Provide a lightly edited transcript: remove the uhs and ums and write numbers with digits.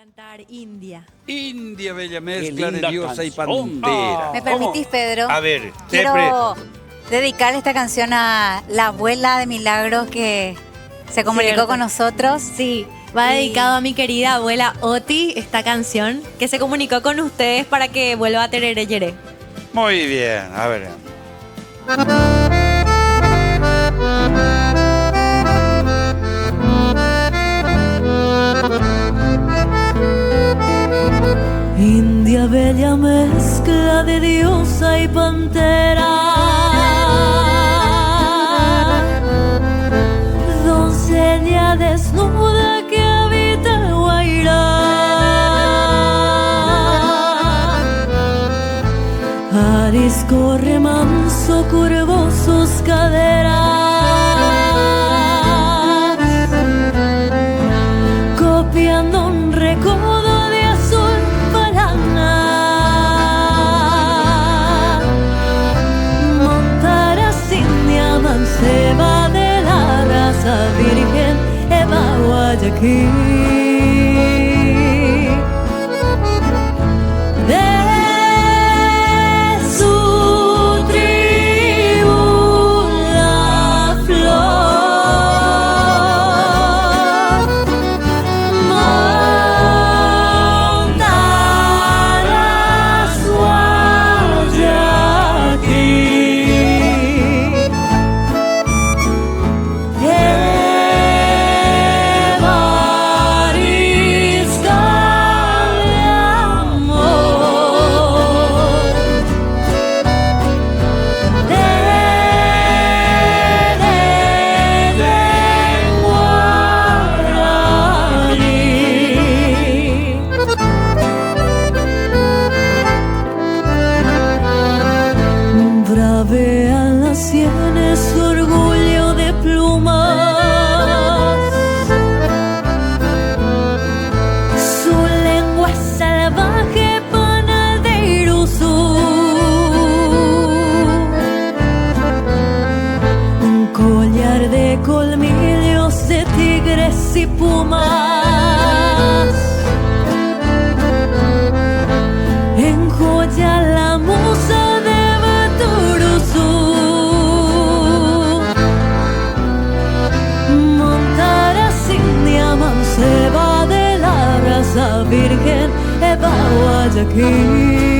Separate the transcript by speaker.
Speaker 1: cantar India.
Speaker 2: India, bella mezcla
Speaker 3: Qué
Speaker 2: de
Speaker 3: linda
Speaker 2: diosa y
Speaker 3: canción.
Speaker 2: pantera.
Speaker 4: ¿Me permitís, Pedro?
Speaker 2: A ver,
Speaker 4: Quiero dedicarle esta canción a la abuela de Milagros que se comunicó
Speaker 1: Cierto.
Speaker 4: con nosotros.
Speaker 1: Sí, va
Speaker 4: Y-
Speaker 1: dedicado a mi querida abuela Oti esta canción que se comunicó con ustedes para que vuelva a Tereré Yeré.
Speaker 2: Muy bien, a ver.
Speaker 5: India bella mezcla de diosa y pantera, doncella desnuda que habita el Guairá. Arisco remanso curvó sus caderas, copiando un recodo de azul paraná. Montaras India manceba de la raza virgen Eva Guayaquil. De su tribu la flor montarás Guayaquil. Evarisca de amor, de guaraní. Bravean las sienes su orgullo de plumas, su lengua salvaje panal de Iruzú, un collar de colmillos de tigres y pumas, enjolla la musa de Baturuzú. Montaras India manceba de la raza virgen Eva Guayaquil.